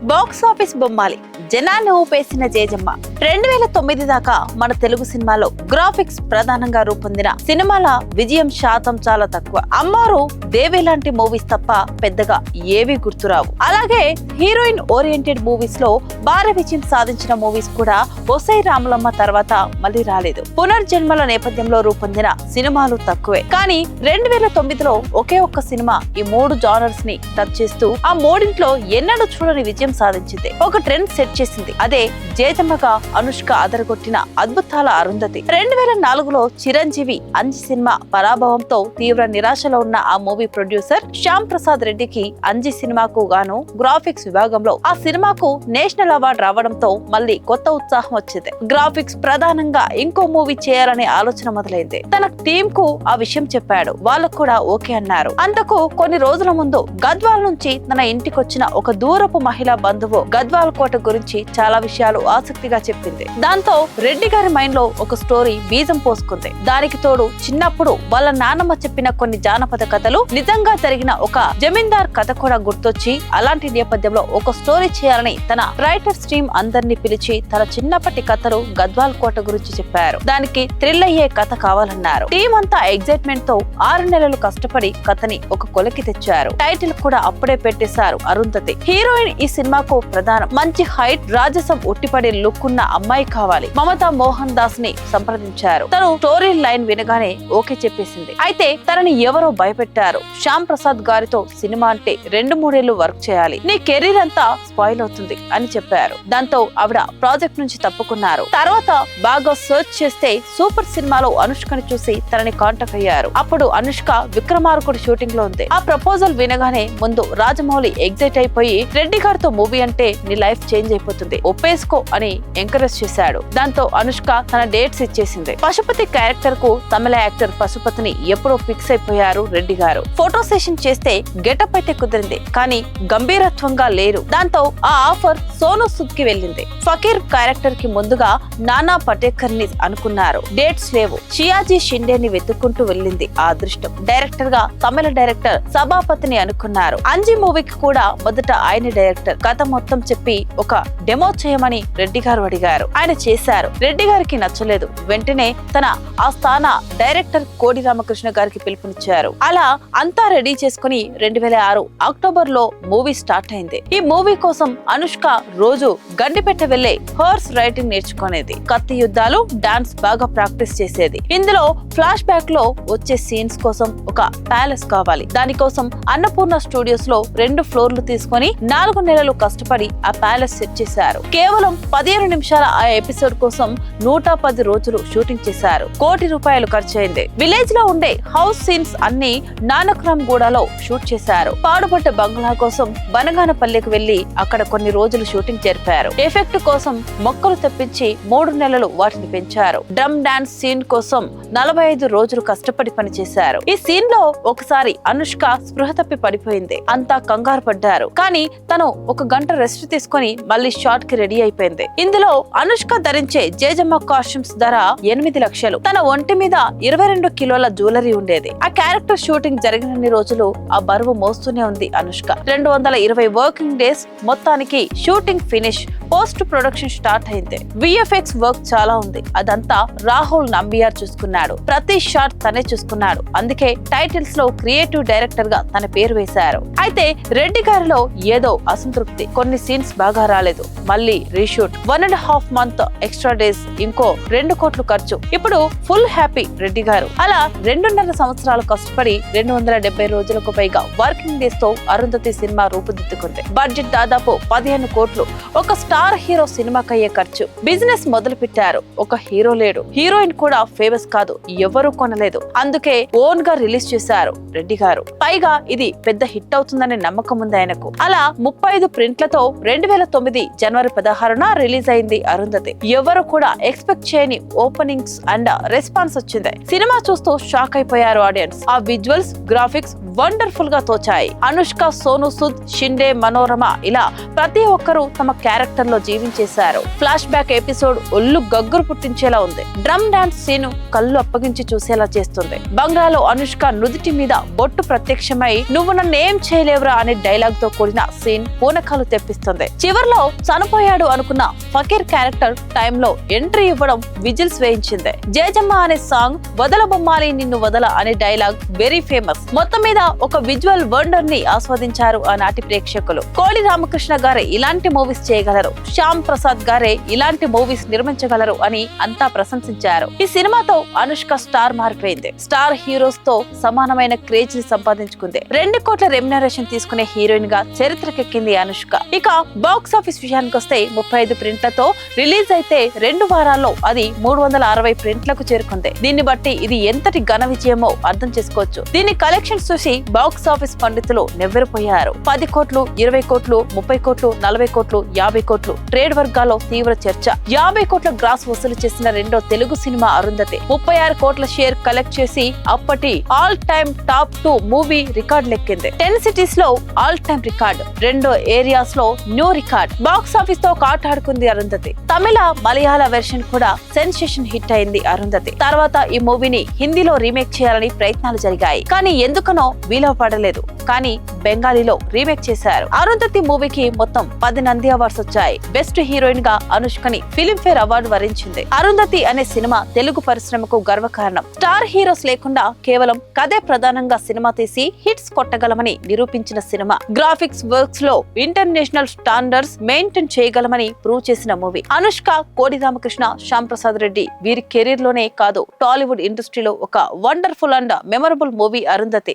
Box office బొమ్మాలి, జనాన్ని ఊపేసిన జేజమ్మ. 2009 దాకా మన తెలుగు సినిమాలో గ్రాఫిక్స్ ప్రధానంగా రూపొందిన సినిమాల విజయం శాతం చాలా తక్కువ. అమ్మారు, దేవి లాంటి మూవీస్ తప్ప పెద్దగా ఏవీ గుర్తురావు. అలాగే హీరోయిన్ ఓరియంటెడ్ మూవీస్ లో భారీ విజయం సాధించిన మూవీస్ కూడా ఒసై రాములమ్మ తర్వాత మళ్ళీ రాలేదు. పునర్జన్మల నేపథ్యంలో రూపొందిన సినిమాలు తక్కువే. కానీ 2009లో ఒకే ఒక్క సినిమా ఈ 3 జానర్స్ ని టచ్ చేస్తూ ఆ మూడింట్లో ఎన్నడూ చూడని విజయం సాధించింది. ఒక ట్రెండ్ సెట్ చేసింది. అదే జేజమ్మగా అనుష్క అదరగొట్టిన అద్భుతాల అరుంధతి. 2004లో చిరంజీవి అంజి సినిమా పరాభవంతో తీవ్ర నిరాశలో ఉన్న ఆ మూవీ ప్రొడ్యూసర్ శ్యామ్ ప్రసాద్ రెడ్డికి అంజి సినిమాకు గాను గ్రాఫిక్స్ విభాగంలో ఆ సినిమాకు నేషనల్ అవార్డు రావడంతో మళ్ళీ కొత్త ఉత్సాహం వచ్చింది. గ్రాఫిక్స్ ప్రధానంగా ఇంకో మూవీ చేయాలనే ఆలోచన మొదలైంది. తన టీమ్ కు ఆ విషయం చెప్పాడు. వాళ్ళకు కూడా ఓకే అన్నారు. అంతకు కొన్ని రోజుల ముందు గద్వాల్ నుంచి తన ఇంటికొచ్చిన ఒక దూరపు మహిళా బంధువు గద్వాల్ కోట గురించి చాలా విషయాలు ఆసక్తిగా చెప్పింది. దాంతో రెడ్డి గారి మైండ్ లో ఒక స్టోరీ బీజం పోసుకుంది. దానికి తోడు చిన్నప్పుడు వాళ్ళ నాన్నమ్మ చెప్పిన కొన్ని జానపద కథలు, నిజంగా జరిగిన ఒక జమీందార్ కథ కూడా గుర్తొచ్చి అలాంటి నేపథ్యంలో ఒక స్టోరీ చేయాలని తన రైటర్స్ టీమ్ అందరినీ పిలిచి తన చిన్నప్పటి కథలు గద్వాల్ కోట గురించి చెప్పారు. దానికి థ్రిల్ అయ్యే కథ కావాలన్నారు. టీం అంతా ఎగ్జైట్మెంట్ తో 6 నెలలు కష్టపడి కథని ఒక కొలకి తెచ్చారు. టైటిల్ కూడా అప్పుడే పెట్టేశారు, అరుంధతి. హీరోయిన్ ఈ సినిమాకు ప్రధానం. మంచి హైట్, రాజసం ఉట్టిపడే లుక్ ఉన్న అమ్మాయి కావాలి. మమతా మోహన్ దాస్ ని సంప్రదించారు. తను స్టోరీ లైన్ వినగానే ఓకే చెప్పేసింది. అయితే తనని ఎవరో భయపెట్టారు. శ్యామ్ ప్రసాద్ గారితో సినిమా అంటే 2-3 ఏళ్లు వర్క్ చేయాలి, నీ కెరీర్ అంతా స్పాయిల్ అవుతుంది అని చెప్పారు. దాంతో ఆవిడ ప్రాజెక్ట్ నుంచి తప్పుకున్నారు. తర్వాత బాగా సర్చ్ చేస్తే సూపర్ సినిమాలో అనుష్కని చూసి తనని కాంటాక్ట్ అయ్యారు. అప్పుడు అనుష్క విక్రమార్కుడు షూటింగ్ లో ఉంది. ఆ ప్రపోజల్ వినగానే ముందు రాజమౌళి ఎగ్జైట్ అయిపోయి రెడ్డి గారితో మూవీ అంటే నీ లైఫ్ చేంజ్ అయిపోతుంది, ఒప్పేసుకో అని ఎంకరేజ్ చేశాడు. దాంతో అనుష్క తన డేట్స్ ఇచ్చేసింది. పశుపతి క్యారెక్టర్ కు తమిళ యాక్టర్ పశుపతిని ఎప్పుడో ఫిక్స్ అయిపోయారు రెడ్డి గారు. ఫోటో సెషన్ చేస్తే గెటప్ అయితే కుదిరింది, కానీ గంభీరత్వంగా లేరు. దాంతో ఆ ఆఫర్ సోను సూద్ కి వెళ్ళింది. ఫకీర్ క్యారెక్టర్ కి ముందుగా నానా పటేకర్ ని అనుకున్నారు. డేట్స్ లేవు. షియాజీ షిండేని వెతుక్కుంటూ వెళ్ళింది ఆ అదృష్టం. డైరెక్టర్ గా తమిళ డైరెక్టర్ సభాపతిని అనుకున్నారు. అంజి మూవీకి కూడా మొదట ఆయన డైరెక్టర్. కథ మొత్తం చెప్పి ఒక డెమో చేయమని రెడ్డి గారు అడిగారు. ఆయన చేశారు. రెడ్డి గారికి నచ్చలేదు. వెంటనే తన ఆస్థాన డైరెక్టర్ కోడి రామకృష్ణ గారికి పిలుపునిచ్చారు. అలా అంతా రెడీ చేసుకుని 2006 అక్టోబర్ లో మూవీ స్టార్ట్ అయింది. ఈ మూవీ కోసం అనుష్క రోజు గండిపెట్ట వెళ్లే హార్స్ రైడింగ్ నేర్చుకునేది. కత్తి యుద్ధాలు, డాన్స్ బాగా ప్రాక్టీస్ చేసేది. ఇందులో ఫ్లాష్ బ్యాక్ లో వచ్చే సీన్స్ కోసం ఒక ప్యాలెస్ కావాలి. దానికోసం అన్నపూర్ణ స్టూడియోస్ లో 2 ఫ్లోర్లు తీసుకుని 4 నెలలు కష్టపడి ఆ ప్యాలెస్ సెట్ చేశారు. కేవలం 15 నిమిషాల ఆ ఎపిసోడ్ కోసం 110 రోజులు షూటింగ్ చేశారు. ₹1 కోటి ఖర్చయింది. విలేజ్ లో ఉండే హౌస్ సీన్స్ అన్ని నానక్రామ్ గూడలో షూట్ చేశారు. పాడుపడ్డ బంగ్లా కోసం బనగానపల్లికి వెళ్లి అక్కడ కొన్ని రోజులు షూటింగ్ జరిపారు. ఎఫెక్ట్ కోసం మొక్కలు తెప్పించి 3 నెలలు వాటిని పెంచారు. డ్రమ్ డాన్స్ సీన్ కోసం 45 రోజులు కష్టపడి పనిచేశారు. ఈ సీన్ లో ఒకసారి అనుష్క స్పృహ తప్పి పడిపోయింది. అంతా కంగారు పడ్డారు. కానీ తను 1 గంట రెస్ట్ తీసుకుని మళ్ళీ షాట్ కి రెడీ అయిపోయింది. ఇందులో అనుష్క ధరించే జేజమ్మ కాస్ట్యూమ్స్ ధర 8 లక్షలు. తన ఒంటి మీద 22 కిలోల జ్యువెలరీ ఉండేది. ఆ క్యారెక్టర్ షూటింగ్ జరిగినన్ని రోజులు ఆ బరువు మోస్తూనే ఉంది అనుష్క. 220 working days. మొత్తానికి shooting finish, post production start అయింది. విఎఫ్ఎక్స్ వర్క్ చాలా ఉంది. అదంతా రాహుల్ నంబియార్ చూసుకున్నాడు. ప్రతి షాట్ తనే చూసుకున్నాడు. అందుకే టైటిల్స్ లో క్రియేటివ్ డైరెక్టర్ గా తన పేరు వేశారు. అయితే రెడ్డి గారిలో ఏదో అసంతృప్తి. కొన్ని సీన్స్ బాగా రాలేదు. మళ్ళీ రీషూట్. 1.5 మంత్ ఎక్స్ట్రా డేస్, ఇంకో 2 కోట్లు ఖర్చు. ఇప్పుడు ఫుల్ హ్యాపీ రెడ్డి గారు. అలా 2.5 సంవత్సరాలు కష్టపడి 270 రోజులకు పైగా వర్కింగ్ డేస్ తో అరుంధతి సినిమా రూపుదిద్దుకుంది. బడ్జెట్ దాదాపు 15 కోట్లు. ఒక స్టార్ హీరో సినిమాకయ్యే ఖర్చు. బిజినెస్ మొదలు పెట్టారు. ఒక హీరో లేడు. హీరోయిన్ కూడా ఫేమస్ కాదు. ఎవరు కొనలేదు. అందుకే ఓన్ గా రిలీజ్ చేశారు రెడ్డి గారు. పైగా ఇది పెద్ద హిట్ అవుతుందనే నమ్మకం ఉంది ఆయనకు. అలా 35 ప్రింట్లతో 2009 జనవరి 16న రిలీజ్ అయింది అరుంధతి. ఎవరు కూడా ఎక్స్పెక్ట్ చేయని ఓపెనింగ్స్ అండ్ రెస్పాన్స్ వచ్చింది. సినిమా చూస్తూ షాక్ అయిపోయారు ఆడియన్స్. ఆ విజువల్స్, గ్రాఫిక్స్ వండర్ఫుల్ గా తోచాయి. అనుష్క, సోను సూద్, షిండే, మనోరమ ఇలా ప్రతి ఒక్కరూ తమ క్యారెక్టర్ లో జీవించేశారు. ఫ్లాష్ బ్యాక్ ఎపిసోడ్ ఒళ్ళు గగ్గురు పుట్టించేలా ఉంది. డ్రమ్ డాన్స్ సీను కళ్ళు అప్పగించి చూసేలా చేస్తుంది. బంగ్లాలో అనుష్క నుదుటి మీద బొట్టు ప్రత్యక్షమై "నువ్వు నన్ను ఏం చేయలేవురా" అనే డైలాగ్ తో కూడిన సీన్ పూనకాలు తెప్పిస్తుంది. చివర్లో చనిపోయాడు అనుకున్న ఫకీర్ క్యారెక్టర్ టైంలో ఎంట్రీ ఇవ్వడం విజిల్స్ వేయించింది. జేజమ్మ అనే సాంగ్, "వదల బొమ్మాలి నిన్ను వదల" అనే డైలాగ్ వెరీ ఫేమస్. మొత్తం మీద ఒక విజువల్ వండర్ ని ఆస్వాదించారు ఆనాటి ప్రేక్షకులు. కోడి రామకృష్ణ గారే ఇలాంటి మూవీస్ చేయగలరు, శ్యామ్ ప్రసాద్ గారే ఇలాంటి మూవీస్ నిర్మించగలరు అని అంతా ప్రశంసించారు. ఈ సినిమాతో అనుష్క స్టార్ మారిపోయింది. స్టార్ హీరోస్ తో సమానమైన క్రేజ్ ని సంపాదించుకుంది. 2 కోట్ల రెమ్యునరేషన్ తీసుకునే హీరోయిన్ గా చరిత్రకెక్కింది అనుష్క. ఇక బాక్స్ ఆఫీస్ విషయానికి వస్తే 35 ప్రింట్లతో రిలీజ్ అయితే 2 వారాల్లో అది 360 ప్రింట్లకు చేరుకుంది. దీన్ని బట్టి ఇది ఎంతటి ఘన విజయమో అర్థం చేసుకోవచ్చు. దీని కలెక్షన్స్ చూసి బాక్స్ ఆఫీస్ పండితులు నెవ్వెరపోయారు. 10 కోట్లు, 20 కోట్లు, 30 కోట్లు, 40 కోట్లు, 50 కోట్లు ట్రేడ్ వర్గాల్లో తీవ్ర చర్చ. 50 కోట్ల గ్రాస్ వసూలు చేసిన రెండో తెలుగు సినిమా అరుంధతి 36 కోట్ల షేర్ కలెక్ట్ చేసి అప్పటి all time top 2 movie record లెక్కింది. 10 సిటీస్ లో ఆల్ టైమ్ రికార్డ్, 2 ఏరియాస్ లో న్యూ రికార్డ్. బాక్స్ ఆఫీస్ తో కాటాడుకుంది అరుంధతి. తమిళ, మలయాళ వెర్షన్ కూడా సెన్సేషన్ హిట్ అయింది అరుంధతి. తర్వాత ఈ మూవీని హిందీలో రీమేక్ చేయాలని ప్రయత్నాలు జరిగాయి, కానీ ఎందుకనో వీలు పడలేదు. కానీ బెంగాలీలో రీమేక్ చేశారు. అరుంధతి మూవీకి మొత్తం 10 నంది అవార్డ్స్ వచ్చాయి. బెస్ట్ హీరోయిన్ గా అనుష్కని ఫిలింఫేర్ అవార్డు వరించింది. అరుంధతి అనే సినిమా తెలుగు పరిశ్రమకు గర్వకారణం. స్టార్ హీరోస్ లేకుండా కేవలం కథే ప్రధానంగా సినిమా తీసి హిట్స్ కొట్టగలమని నిరూపించిన సినిమా. గ్రాఫిక్స్ వర్క్స్ లో ఇంటర్నేషనల్ స్టాండర్డ్స్ మెయింటైన్ చేయగలమని ప్రూవ్ చేసిన మూవీ. అనుష్క, కోడి రామకృష్ణ, శ్యామ్ ప్రసాద్ రెడ్డి వీరి కెరీర్ లోనే కాదు టాలీవుడ్ ఇండస్ట్రీలో ఒక wonderful and memorable movie Arundhati.